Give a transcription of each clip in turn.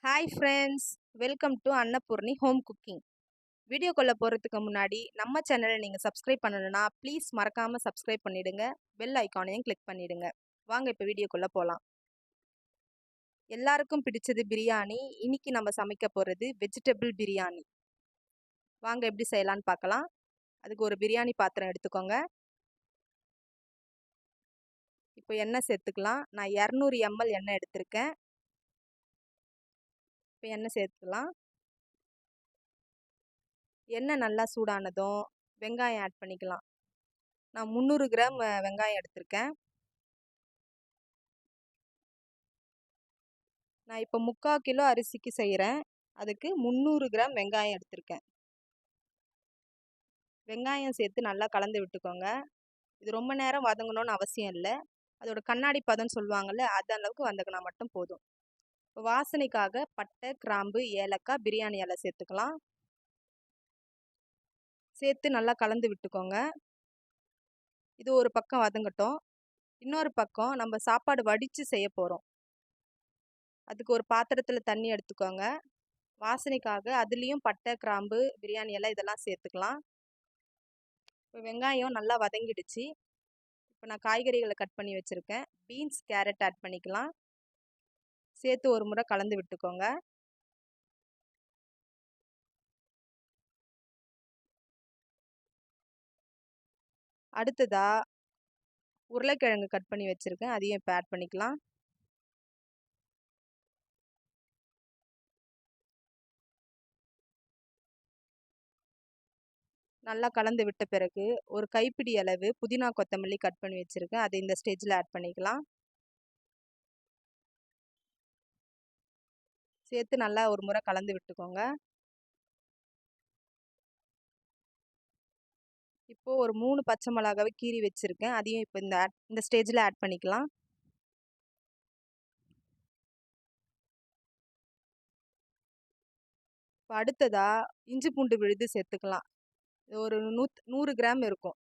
Hi friends, welcome to Annapoorani home cooking. வீடியோக்குள்ளே போகிறதுக்கு முன்னாடி நம்ம சேனலை நீங்கள் சப்ஸ்கிரைப் பண்ணணும்னா ப்ளீஸ் மறக்காமல் சப்ஸ்கிரைப் பண்ணிவிடுங்க. பெல் ஐக்கானையும் கிளிக் பண்ணிவிடுங்க. வாங்க இப்போ வீடியோக்குள்ளே போகலாம். எல்லாருக்கும் பிடிச்சது பிரியாணி. இன்னைக்கு நம்ம சமைக்க போகிறது வெஜிடபிள் பிரியாணி. வாங்க எப்படி செய்யலான்னு பார்க்கலாம். அதுக்கு ஒரு பிரியாணி பாத்திரம் எடுத்துக்கோங்க. இப்போ எண்ணெய் சேர்த்துக்கலாம். நான் 200 ml எண்ணெய் எடுத்திருக்கேன். இப்போ எண்ணெய் சேர்த்துக்கலாம். எண்ணெய் நல்லா சூடானதும் வெங்காயம் ஆட் பண்ணிக்கலாம். நான் 300 கிராம் வெங்காயம் எடுத்திருக்கேன். நான் இப்போ 3/4 கிலோ அரிசிக்கு செய்கிறேன். அதுக்கு 300 கிராம் வெங்காயம் எடுத்திருக்கேன். வெங்காயம் சேர்த்து நல்லா கலந்து விட்டுக்கோங்க. இது ரொம்ப நேரம் வதங்கணும்னு அவசியம் இல்லை. அதோட கண்ணாடி பதம்னு சொல்லுவாங்கள்ல, அது அளவுக்கு வதங்கினா மட்டும் போதும். இப்போ வாசனைக்காக பட்டை, கிராம்பு, ஏலக்காய், பிரியாணி இலை சேர்த்துக்கலாம். சேர்த்து நல்லா கலந்து விட்டுக்கோங்க. இது ஒரு பக்கம் வதங்கட்டும். இன்னொரு பக்கம் நம்ம சாப்பாடு வடித்து செய்ய போகிறோம். அதுக்கு ஒரு பாத்திரத்தில் தண்ணி எடுத்துக்கோங்க. வாசனைக்காக அதுலேயும் பட்டை, கிராம்பு, பிரியாணி இலை இதெல்லாம் சேர்த்துக்கலாம். இப்போ வெங்காயம் நல்லா வதங்கிடுச்சு. இப்போ நான் காய்கறிகளை கட் பண்ணி வச்சுருக்கேன். பீன்ஸ், கேரட் ஆட் பண்ணிக்கலாம். சேர்த்து ஒரு முறை கலந்து விட்டுக்கோங்க. அடுத்ததா உருளைக்கிழங்கு கட் பண்ணி வச்சுருக்கேன். அதையும் இப்போ ஆட் பண்ணிக்கலாம். நல்லா கலந்து விட்ட பிறகு ஒரு கைப்பிடி அளவு புதினா, கொத்தமல்லி கட் பண்ணி வச்சுருக்கேன். அதை இந்த ஸ்டேஜில் ஆட் பண்ணிக்கலாம். சேர்த்து நல்லா ஒரு முறை கலந்து விட்டுக்கோங்க. இப்போது ஒரு 3 பச்சை மிளகாவை கீறி வச்சுருக்கேன். அதையும் இப்போ இந்த ஸ்டேஜில் ஆட் பண்ணிக்கலாம். இப்போ அடுத்ததா இஞ்சி பூண்டு விழுது சேர்த்துக்கலாம். ஒரு 100 கிராம் இருக்கும்.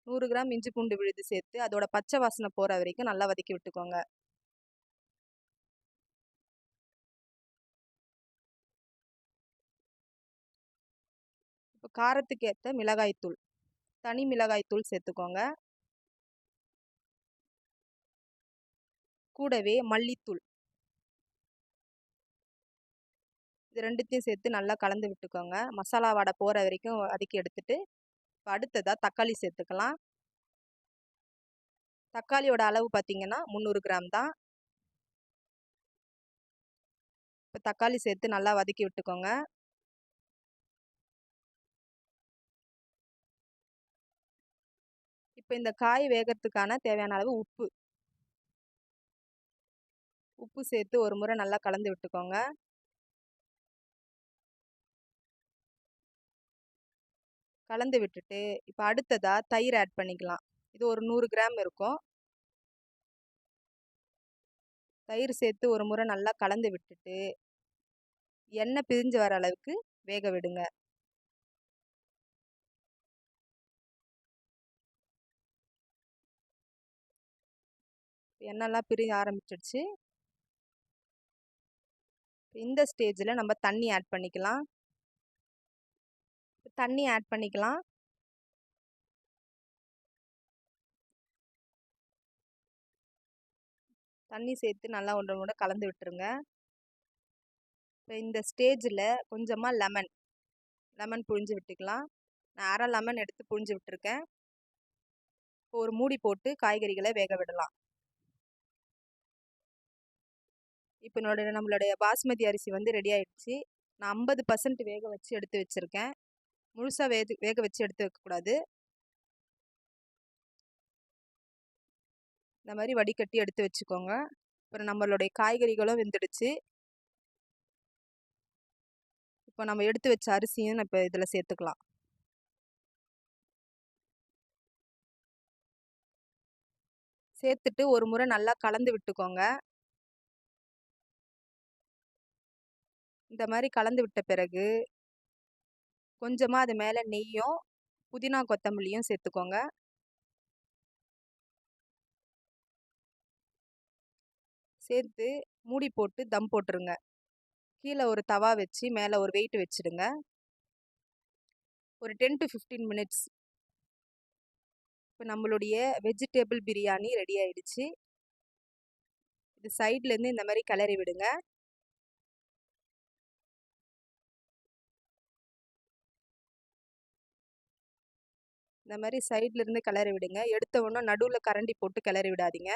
100 கிராம் இஞ்சி பூண்டு விழுது சேர்த்து அதோட பச்சை வாசனை போகிற வரைக்கும் நல்லா வதக்கி விட்டுக்கோங்க. இப்போ காரத்துக்கு ஏற்ற மிளகாய்த்தூள், தனி மிளகாய்த்தூள் சேர்த்துக்கோங்க. கூடவே மல்லித்தூள், இது ரெண்டுத்தையும் சேர்த்து நல்லா கலந்து விட்டுக்கோங்க. மசாலா வாடை போகிற வரைக்கும் வதக்கி எடுத்துட்டு இப்போ அடுத்ததாக தக்காளி சேர்த்துக்கலாம். தக்காளியோட அளவு பார்த்தீங்கன்னா 300 கிராம் தான். இப்போ தக்காளி சேர்த்து நல்லா வதக்கி விட்டுக்கோங்க. இப்போ இந்த காய் வேகிறதுக்கான தேவையான அளவு உப்பு சேர்த்து ஒரு முறை நல்லா கலந்து விட்டுக்கோங்க. கலந்து விட்டுட்டு இப்போ அடுத்ததாக தயிர் ஆட் பண்ணிக்கலாம். இது ஒரு 100 கிராம் இருக்கும். தயிர் சேர்த்து ஒரு முறை நல்லா கலந்து விட்டுட்டு எண்ணெய் பிரிஞ்சு வர அளவுக்கு வேக விடுங்க. எண்ணெய்லாம் பிரிய ஆரம்பிச்சிடுச்சு. இந்த ஸ்டேஜில் நம்ம தண்ணி ஆட் பண்ணிக்கலாம். தண்ணி ஆட் பண்ணிக்கலாம். தண்ணி சேர்த்து நல்லா ஒன்று கூட கலந்து விட்டுருங்க. இப்போ இந்த ஸ்டேஜில் கொஞ்சமாக லெமன் புழிஞ்சு விட்டுக்கலாம். நான் அரை லெமன் எடுத்து புழிஞ்சு விட்டுருக்கேன். இப்போ ஒரு மூடி போட்டு காய்கறிகளை வேக விடலாம். இப்போ நம்மளுடைய பாஸ்மதி அரிசி வந்து ரெடி ஆயிடுச்சு. நான் 50% வேக வச்சு எடுத்து வச்சுருக்கேன். முழுசாக வேக வச்சு எடுத்து வைக்கக்கூடாது. இந்த மாதிரி வடிகட்டி எடுத்து வச்சுக்கோங்க. அப்புறம் நம்மளுடைய காய்கறிகளும் வெந்துடுச்சு. இப்போ நம்ம எடுத்து வச்ச அரிசியும் இப்போ இதில் சேர்த்துக்கலாம். சேர்த்துட்டு ஒரு முறை நல்லா கலந்து விட்டுக்கோங்க. இந்த மாதிரி கலந்து விட்ட பிறகு கொஞ்சமாக அது மேலே நெய்யும் புதினா கொத்தமல்லியும் சேர்த்துக்கோங்க. சேர்த்து மூடி போட்டு தம் போட்டுருங்க. கீழே ஒரு தவா வச்சு மேலே ஒரு வெயிட் வச்சுடுங்க. ஒரு 10 to 15 மினிட்ஸ். இப்போ நம்மளுடைய வெஜிடபிள் பிரியாணி ரெடி ஆயிடுச்சு. இது சைட்லேருந்து இந்த மாதிரி கிளறி விடுங்க. இந்த மாதிரி சைட்லேருந்து கிளறி விடுங்க. எடுத்த உடனே நடுவில் கரண்டி போட்டு கிளறி விடாதீங்க.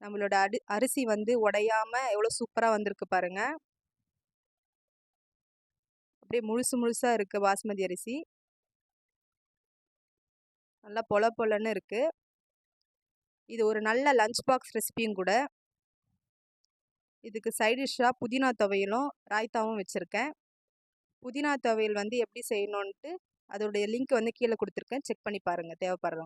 நம்மளோட அரிசி வந்து உடையாம எவ்வளோ சூப்பராக வந்திருக்கு பாருங்க. அப்படியே முழுசு முழுசா இருக்கு பாஸ்மதி அரிசி. நல்லா பொல பொலன்னு இருக்கு. இது ஒரு நல்ல லஞ்ச் பாக்ஸ் ரெசிபியும் கூட. இதுக்கு சைட் டிஷ்ஷாக புதினா துவையலும் ராய்த்தாவும் வச்சுருக்கேன். புதினா துவையல் வந்து எப்படி செய்யணுன்ட்டு அதோடைய லிங்க் வந்து கீழே கொடுத்துருக்கேன். செக் பண்ணி பாருங்கள் தேவைப்படுறவங்க.